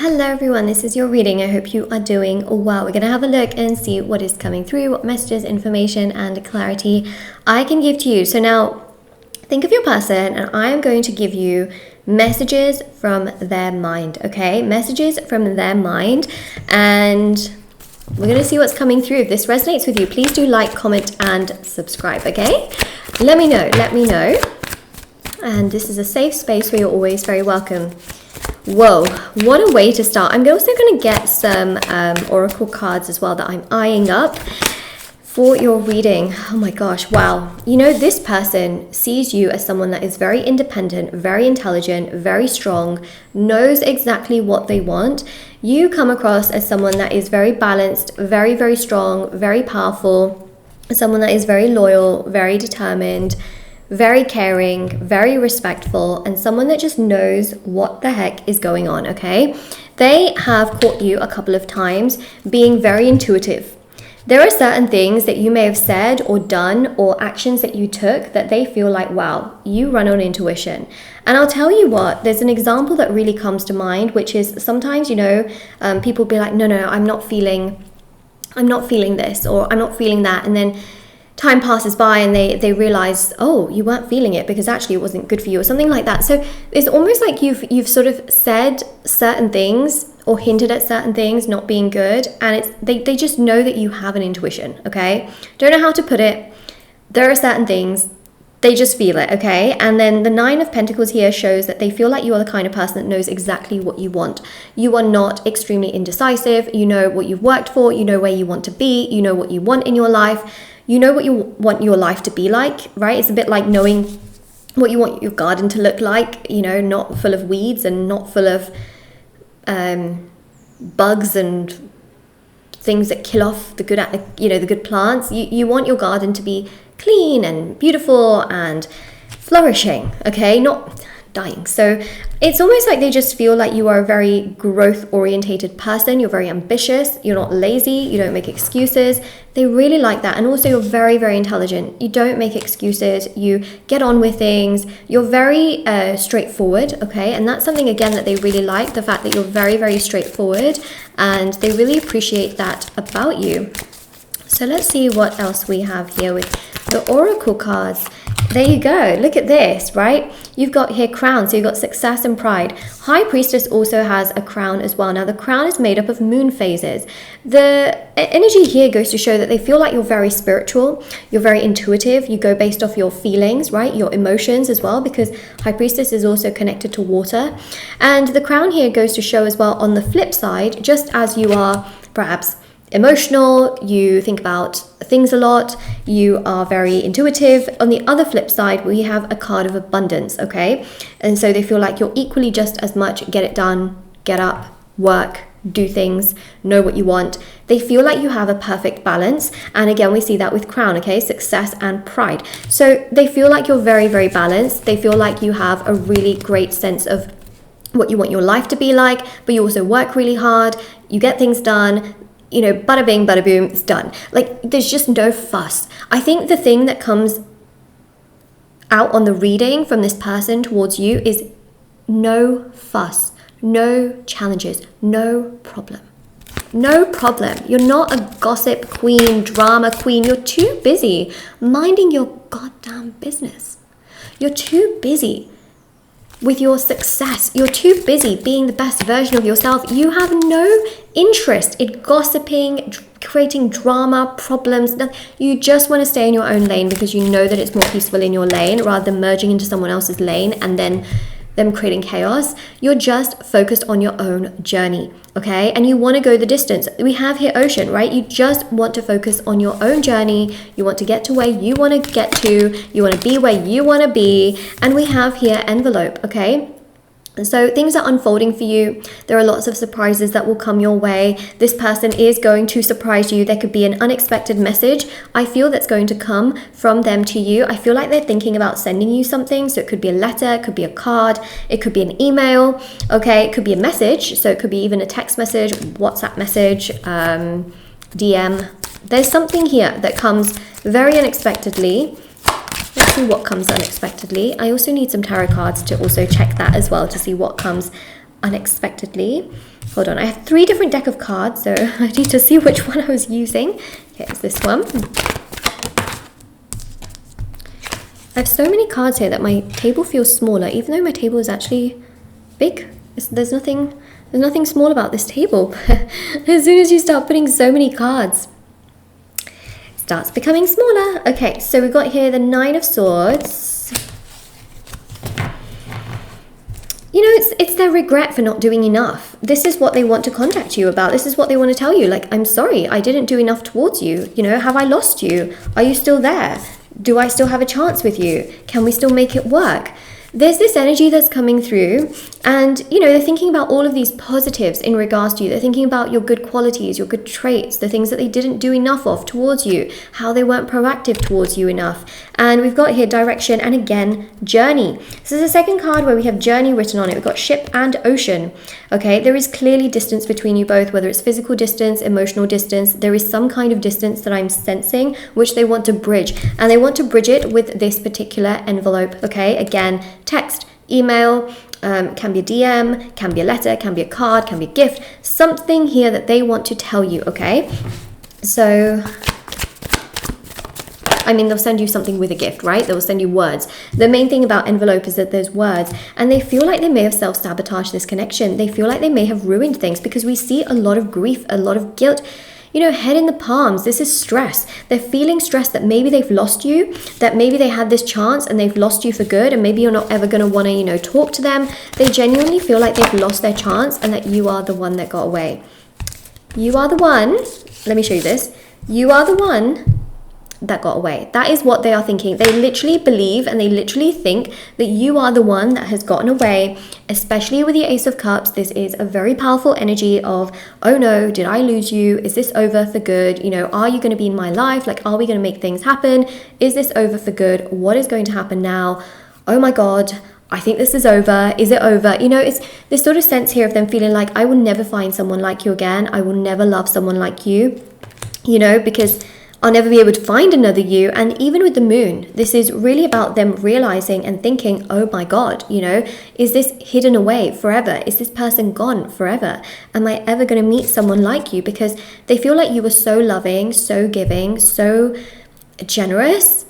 Hello everyone, this is your reading. I hope you are doing well. We're going to have a look and see what is coming through, what messages, information, and clarity I can give to you. So now, think of your person and I am going to give you messages from their mind, okay? Messages from their mind, and we're going to see what's coming through. If this resonates with you, please do like, comment, and subscribe, okay? Let me know. And this is a safe space where you're always very welcome. Whoa, what a way to start. I'm also going to get some oracle cards as well that I'm eyeing up for your reading. Oh my gosh, wow. You know, this person sees you as someone that is very independent, very intelligent, very strong, knows exactly what they want. You come across as someone that is very balanced, very, very strong, very powerful, someone that is very loyal, very determined, very caring, very respectful, and someone that just knows what the heck is going on, okay? They have caught you a couple of times being very intuitive. There are certain things that you may have said or done or actions that you took that they feel like, wow, you run on intuition. And I'll tell you what, there's an example that really comes to mind, which is sometimes, you know, people be like, no, I'm not feeling this, or I'm not feeling that. And then time passes by and they realize, oh, you weren't feeling it because actually it wasn't good for you or something like that. So it's almost like you've sort of said certain things or hinted at certain things not being good, and it's they just know that you have an intuition, okay? Don't know how to put it. There are certain things, they just feel it, okay? And then the Nine of Pentacles here shows that they feel like you are the kind of person that knows exactly what you want. You are not extremely indecisive. You know what you've worked for. You know where you want to be. You know what you want in your life. You know what you want your life to be like, right? It's a bit like knowing what you want your garden to look like, you know, not full of weeds and not full of bugs and things that kill off the good plants. You want your garden to be clean and beautiful and flourishing, okay? Not dying. So it's almost like they just feel like you are a very growth orientated person. You're very ambitious. You're not lazy. You don't make excuses. They really like that. And also you're very, very intelligent. You don't make excuses. You get on with things. You're very straightforward, okay? And that's something, again, that they really like, the fact that you're very, very straightforward, and they really appreciate that about you. So let's see what else we have here with the oracle cards. There you go. Look at this, right? You've got here crown, so you've got success and pride. High Priestess also has a crown as well. Now, the crown is made up of moon phases. The energy here goes to show that they feel like you're very spiritual, you're very intuitive, you go based off your feelings, right? Your emotions as well, because High Priestess is also connected to water. And the crown here goes to show as well, on the flip side, just as you are perhaps emotional, you think about things a lot, you are very intuitive. On the other flip side, we have a card of abundance, okay? And so they feel like you're equally just as much get it done, get up, work, do things, know what you want. They feel like you have a perfect balance. And again, we see that with crown, okay? Success and pride. So they feel like you're very, very balanced. They feel like you have a really great sense of what you want your life to be like, but you also work really hard, you get things done. You know, bada bing, bada boom, it's done. Like, there's just no fuss. I think the thing that comes out on the reading from this person towards you is no fuss, no challenges, no problem. No problem. You're not a gossip queen, drama queen. You're too busy minding your goddamn business. You're too busy with your success. You're too busy being the best version of yourself. You have no interest in gossiping, creating drama, problems. You just want to stay in your own lane because you know that it's more peaceful in your lane rather than merging into someone else's lane and then them creating chaos. You're just focused on your own journey, okay? And you want to go the distance. We have here ocean, right? You just want to focus on your own journey. You want to get to where you want to get to. You want to be where you want to be. And we have here envelope, okay? So things are unfolding for you. There are lots of surprises that will come your way. This person is going to surprise you. There could be an unexpected message, I feel, that's going to come from them to you. I feel like they're thinking about sending you something. So it could be a letter, it could be a card, it could be an email, okay? It could be a message. So it could be even a text message, WhatsApp message, DM. There's something here that comes very unexpectedly. Let's see what comes unexpectedly. I also need some tarot cards to also check that as well, to see what comes unexpectedly. Hold on, I have 3 different deck of cards, so I need to see which one I was using. Okay, it's this one. I have so many cards here that my table feels smaller, even though my table is actually big. There's nothing small about this table. As soon as you start putting so many cards, it starts becoming smaller. Okay, so we've got here the 9 of Swords. You know, it's their regret for not doing enough. This is what they want to contact you about. This is what they want to tell you. Like, I'm sorry, I didn't do enough towards you. You know, have I lost you? Are you still there? Do I still have a chance with you? Can we still make it work? There's this energy that's coming through, and you know, they're thinking about all of these positives in regards to you. They're thinking about your good qualities, your good traits, the things that they didn't do enough of towards you, how they weren't proactive towards you enough. And we've got here direction and again journey. This is the second card where we have journey written on it. We've got ship and ocean. Okay, there is clearly distance between you both, whether it's physical distance, emotional distance. There is some kind of distance that I'm sensing which they want to bridge, and they want to bridge it with this particular envelope. Okay, again, text, email, can be a DM, can be a letter, can be a card, can be a gift, something here that they want to tell you. Okay, so I mean, they'll send you something with a gift, right? They'll send you words. The main thing about envelope is that there's words, and they feel like they may have self-sabotaged this connection. They feel like they may have ruined things because we see a lot of grief, a lot of guilt. You know, head in the palms. This is stress. They're feeling stressed that maybe they've lost you, that maybe they had this chance and they've lost you for good, and maybe you're not ever going to want to, you know, talk to them. They genuinely feel like they've lost their chance and that you are the one that got away. You are the one. Let me show you this. You are the one that got away. That is what they are thinking. They literally believe and they literally think that you are the one that has gotten away, especially with the Ace of Cups. This is a very powerful energy of, oh no, did I lose you? Is this over for good? You know, are you going to be in my life? Like, are we going to make things happen? Is this over for good? What is going to happen now? Oh my God, I think this is over. Is it over? You know, it's this sort of sense here of them feeling like, I will never find someone like you again. I will never love someone like you, you know, because I'll never be able to find another you. And even with the moon, this is really about them realizing and thinking, oh my God, you know, is this hidden away forever? Is this person gone forever? Am I ever going to meet someone like you? Because they feel like you were so loving, so giving, so generous.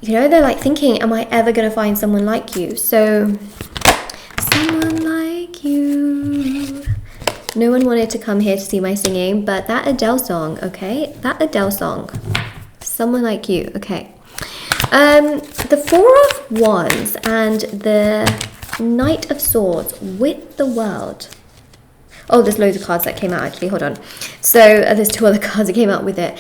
You know, they're like thinking, am I ever going to find someone like you? So, someone like you. No one wanted to come here to see my singing, but that Adele song, okay? That Adele song. Someone like you, okay. The 4 of Wands and the Knight of Swords with the World. Oh, there's loads of cards that came out actually, hold on. So there's 2 other cards that came out with it.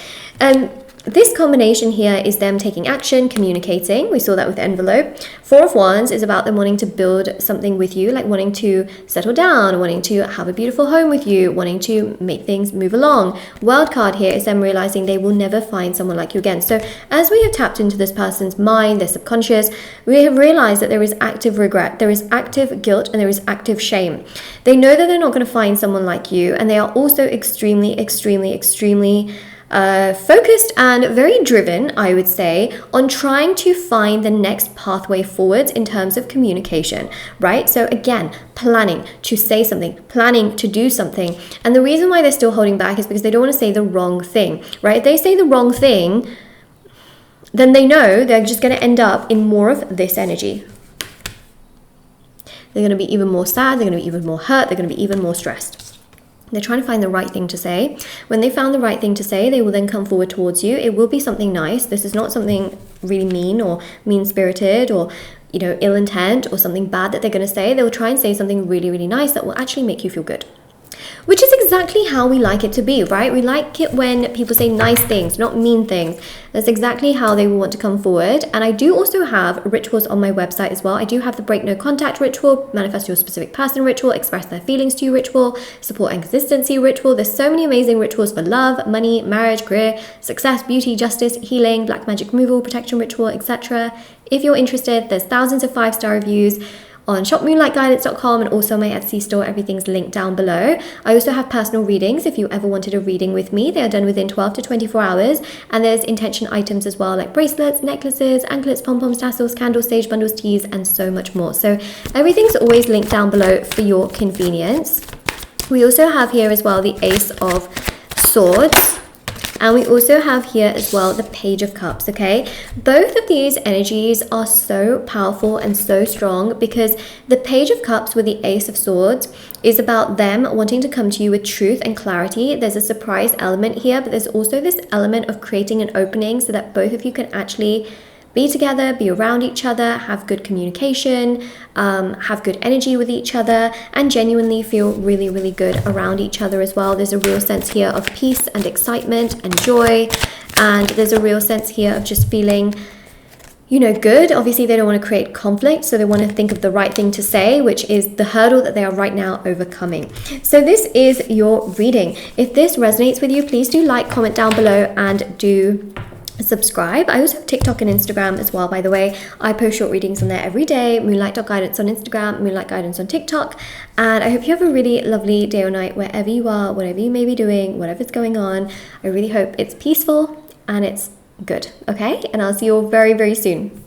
This combination here is them taking action, communicating. We saw that with the envelope. 4 of Wands is about them wanting to build something with you, like wanting to settle down, wanting to have a beautiful home with you, wanting to make things move along. World card here is them realizing they will never find someone like you again. So as we have tapped into this person's mind, their subconscious, we have realized that there is active regret, there is active guilt, and there is active shame. They know that they're not going to find someone like you, and they are also extremely focused and very driven, I would say, on trying to find the next pathway forwards in terms of communication, right? So again, planning to say something, planning to do something. And the reason why they're still holding back is because they don't want to say the wrong thing, right? If they say the wrong thing, then they know they're just going to end up in more of this energy. They're going to be even more sad, they're going to be even more hurt, they're going to be even more stressed. They're trying to find the right thing to say. When they found the right thing to say, they will then come forward towards you. It will be something nice. This is not something really mean or mean-spirited or, you know, ill intent or something bad that they're going to say. They will try and say something really, really nice that will actually make you feel good. Which is exactly how we like it to be, right? We like it when people say nice things, not mean things. That's exactly how they will want to come forward. And I do also have rituals on my website as well. I do have the break no contact ritual, manifest your specific person ritual, express their feelings to you ritual, support and consistency ritual. There's so many amazing rituals for love, money, marriage, career, success, beauty, justice, healing, black magic removal, protection ritual, etc. If you're interested, there's thousands of 5-star reviews on shopmoonlightguidance.com and also my Etsy store. Everything's linked down below. I also have personal readings if you ever wanted a reading with me. They are done within 12 to 24 hours. And there's intention items as well, like bracelets, necklaces, anklets, pom-poms, tassels, candles, sage bundles, teas, and so much more. So everything's always linked down below for your convenience. We also have here as well the Ace of Swords. And we also have here as well the Page of Cups, okay? Both of these energies are so powerful and so strong because the Page of Cups with the Ace of Swords is about them wanting to come to you with truth and clarity. There's a surprise element here, but there's also this element of creating an opening so that both of you can actually be together, be around each other, have good communication, have good energy with each other, and genuinely feel really, really good around each other as well. There's a real sense here of peace and excitement and joy, and there's a real sense here of just feeling, you know, good. Obviously, they don't want to create conflict, so they want to think of the right thing to say, which is the hurdle that they are right now overcoming. So this is your reading. If this resonates with you, please do like, comment down below, and do subscribe. I also have TikTok and Instagram as well, by the way. I post short readings on there every day. Moonlight.guidance on Instagram, Moonlight Guidance on TikTok. And I hope you have a really lovely day or night wherever you are, whatever you may be doing, whatever's going on. I really hope it's peaceful and it's good, okay? And I'll see you all very, very soon.